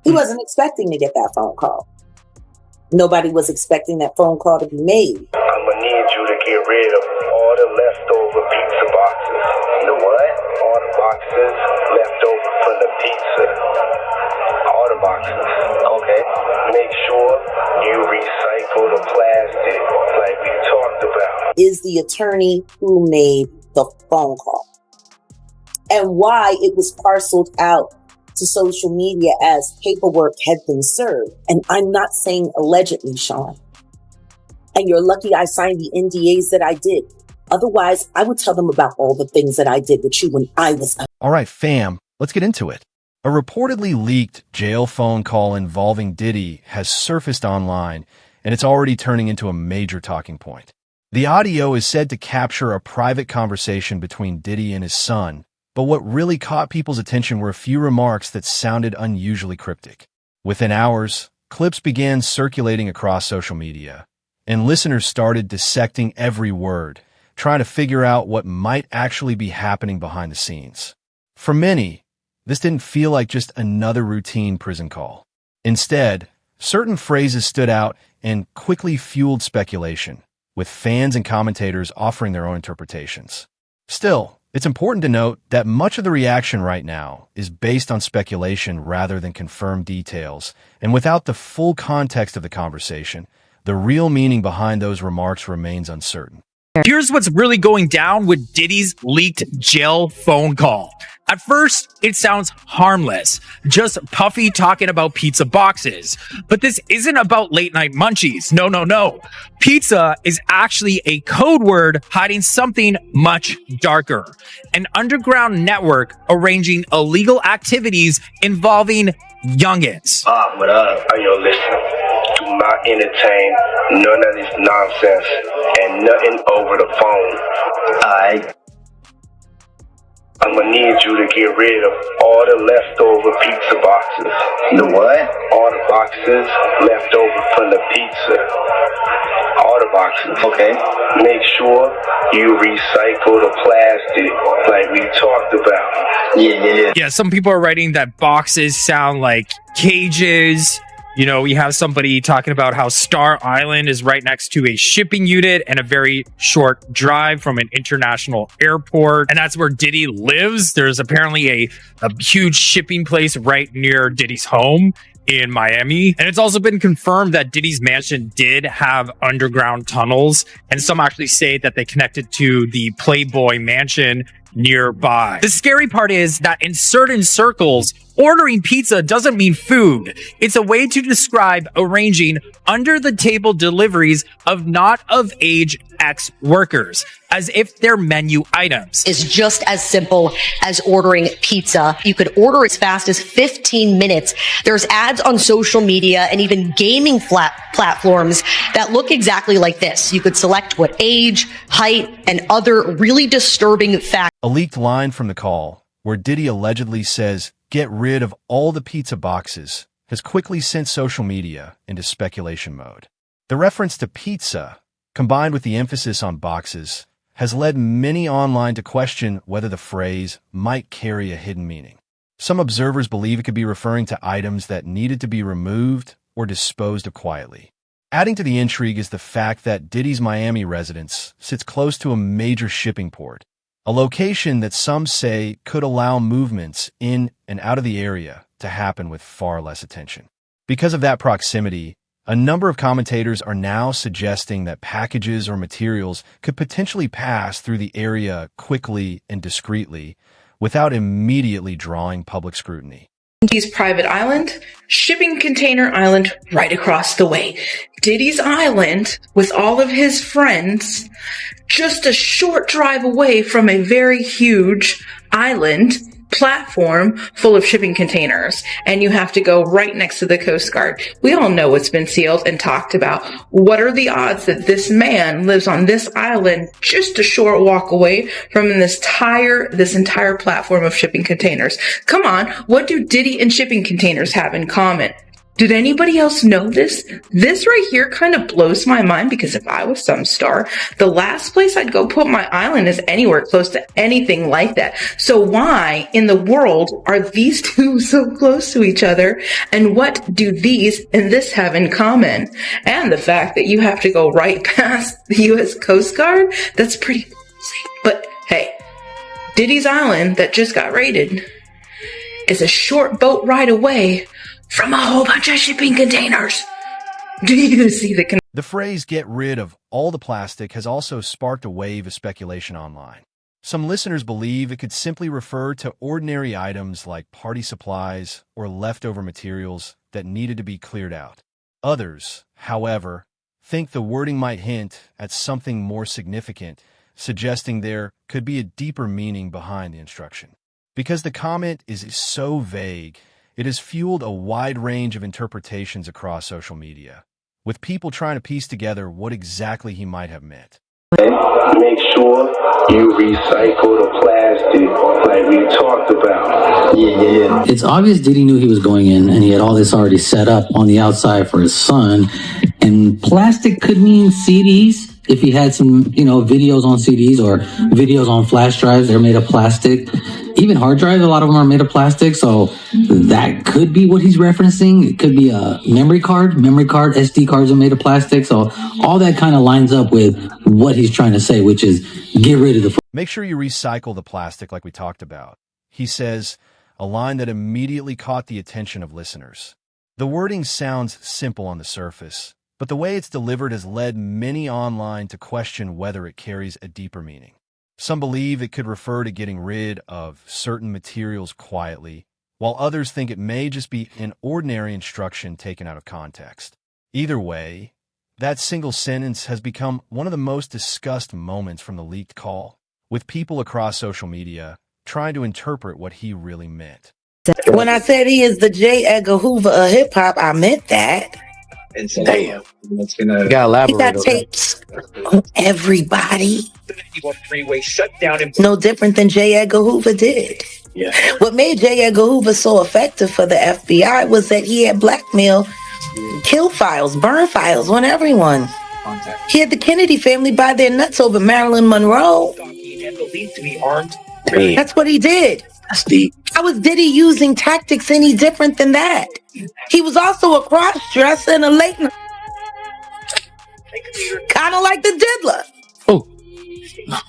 He wasn't expecting to get that phone call. Nobody was expecting that phone call to be made. I'm gonna need you to get rid of all the leftover pizza boxes. The what? All the boxes left over from the pizza. All the boxes. Okay. Make sure you recycle the plastic like we talked about. Is the attorney who made the phone call and why it was parceled out to social media as paperwork had been served. And I'm not saying allegedly, Sean. And you're lucky I signed the NDAs that I did. Otherwise, I would tell them about all the things that I did with you when I was... All right, fam, let's get into it. A reportedly leaked jail phone call involving Diddy has surfaced online, and it's already turning into a major talking point. The audio is said to capture a private conversation between Diddy and his son, but what really caught people's attention were a few remarks that sounded unusually cryptic. Within hours, clips began circulating across social media, and listeners started dissecting every word, trying to figure out what might actually be happening behind the scenes. For many, this didn't feel like just another routine prison call. Instead, certain phrases stood out and quickly fueled speculation, with fans and commentators offering their own interpretations. Still, it's important to note that much of the reaction right now is based on speculation rather than confirmed details, and without the full context of the conversation, the real meaning behind those remarks remains uncertain. Here's what's really going down with Diddy's leaked jail phone call. At first, it sounds harmless, just Puffy talking about pizza boxes. But this isn't about late night munchies. No. Pizza is actually a code word hiding something much darker. An underground network arranging illegal activities involving youngins. What up? Yo, listen. Do not entertain none of this nonsense and nothing over the phone. I'm gonna need you to get rid of all the leftover pizza boxes. The what? All the boxes left over from the pizza. All the boxes. Okay. Make sure you recycle the plastic like we talked about. Yeah, some people are writing that boxes sound like cages. You know, we have somebody talking about how Star Island is right next to a shipping unit and a very short drive from an international airport. And that's where Diddy lives. There's apparently a huge shipping place right near Diddy's home in Miami. And it's also been confirmed that Diddy's mansion did have underground tunnels. And some actually say that they connected to the Playboy mansion nearby. The scary part is that in certain circles, ordering pizza doesn't mean food. It's a way to describe arranging under-the-table deliveries of not-of-age ex-workers, as if they're menu items. Is just as simple as ordering pizza. You could order as fast as 15 minutes. There's ads on social media and even gaming platforms that look exactly like this. You could select what age, height, and other really disturbing facts. A leaked line from the call, where Diddy allegedly says, "Get rid of all the pizza boxes," has quickly sent social media into speculation mode. The reference to pizza, combined with the emphasis on boxes, has led many online to question whether the phrase might carry a hidden meaning. Some observers believe it could be referring to items that needed to be removed or disposed of quietly. Adding to the intrigue is the fact that Diddy's Miami residence sits close to a major shipping port, a location that some say could allow movements in and out of the area to happen with far less attention. Because of that proximity, a number of commentators are now suggesting that packages or materials could potentially pass through the area quickly and discreetly without immediately drawing public scrutiny. Diddy's private island, shipping container island right across the way. Diddy's island with all of his friends, just a short drive away from a very huge island platform full of shipping containers, and you have to go right next to the Coast Guard. We all know what's been sealed and talked about. What are the odds that this man lives on this island just a short walk away from this entire platform of shipping containers? Come on, what do Diddy and shipping containers have in common? Did anybody else know this? This right here kind of blows my mind, because if I was some star, the last place I'd go put my island is anywhere close to anything like that. So why in the world are these two so close to each other? And what do these and this have in common? And the fact that you have to go right past the U.S. Coast Guard? That's pretty crazy. But hey, Diddy's island that just got raided is a short boat ride away from a whole bunch of shipping containers. Do you see the phrase "get rid of all the plastic" has also sparked a wave of speculation online. Some listeners believe it could simply refer to ordinary items like party supplies or leftover materials that needed to be cleared out. Others, however, think the wording might hint at something more significant, suggesting there could be a deeper meaning behind the instruction. Because the comment is so vague, it has fueled a wide range of interpretations across social media, with people trying to piece together what exactly he might have meant. Make sure you recycle the plastic like we talked about. Yeah. It's obvious Diddy knew he was going in, and he had all this already set up on the outside for his son. And plastic could mean CDs. If he had some, videos on CDs or videos on flash drives, they're made of plastic. Even hard drives, a lot of them are made of plastic. So that could be what he's referencing. It could be a memory card, SD cards are made of plastic. So all that kind of lines up with what he's trying to say, which is get rid of the... Make sure you recycle the plastic like we talked about. He says, a line that immediately caught the attention of listeners. The wording sounds simple on the surface, but the way it's delivered has led many online to question whether it carries a deeper meaning. Some believe it could refer to getting rid of certain materials quietly, while others think it may just be an ordinary instruction taken out of context. Either way, that single sentence has become one of the most discussed moments from the leaked call, with people across social media trying to interpret what he really meant. When I said he is the J. Edgar Hoover of hip-hop, I meant that. Damn. You gotta elaborate. He got tapes on everybody. No different than J. Edgar Hoover did. Yeah. What made J. Edgar Hoover so effective for the FBI was that he had blackmail, kill files, burn files on everyone. He had the Kennedy family buy their nuts over Marilyn Monroe. That's what he did. That's deep. How was Diddy using tactics any different than that? He was also a cross-dresser and a late night. Kind of like the Diddler. Oh.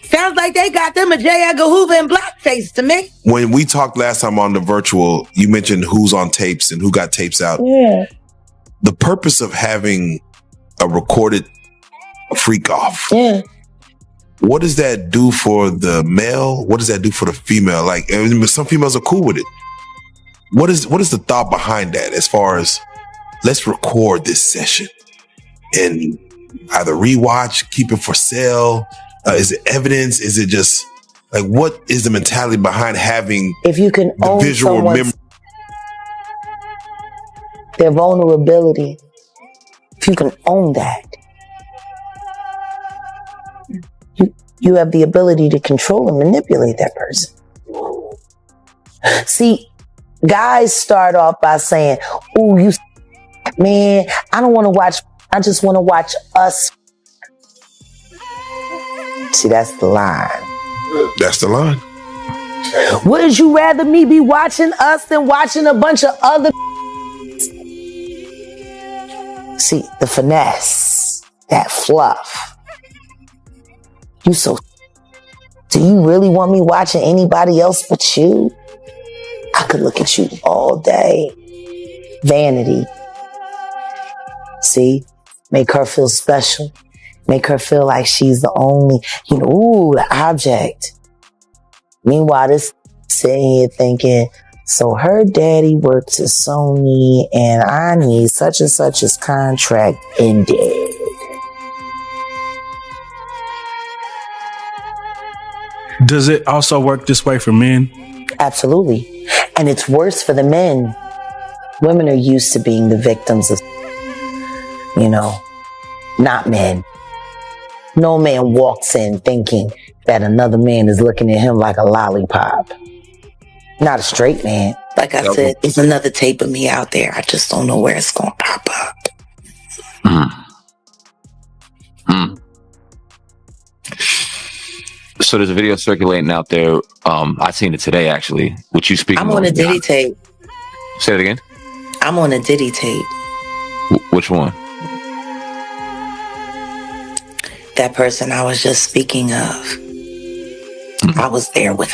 Sounds like they got them a J. Edgar Hoover in blackface to me. When we talked last time on the virtual, you mentioned who's on tapes and who got tapes out. Yeah. The purpose of having a recorded freak off. Yeah. What does that do for the male? What does that do for the female? Like, some females are cool with it. What is the thought behind that as far as let's record this session and either rewatch, keep it for sale? Is it evidence? Is it just like, what is the mentality behind having if you can the own visual memory? Their vulnerability, if you can own that, you have the ability to control and manipulate that person. See, guys start off by saying, "Ooh, you man, I don't want to watch. I just want to watch us." See, that's the line. That's the line. Would you rather me be watching us than watching a bunch of other? See, the finesse, that fluff. You so. Do you really want me watching anybody else but you? I could look at you all day. Vanity. See? Make her feel special. Make her feel like she's the only, ooh, the object. Meanwhile, this sitting here thinking, so her daddy works at Sony and I need such and such as contract ended. Does it also work this way for men? Absolutely. And it's worse for the men. Women are used to being the victims of, not men. No man walks in thinking that another man is looking at him like a lollipop. Not a straight man. Like I said, there's another tape of me out there. I just don't know where it's going to pop up. So there's a video circulating out there. I seen it today, actually. What you speaking? I'm on a Diddy tape. Say it again. I'm on a Diddy tape. Which one? That person I was just speaking of. I was there with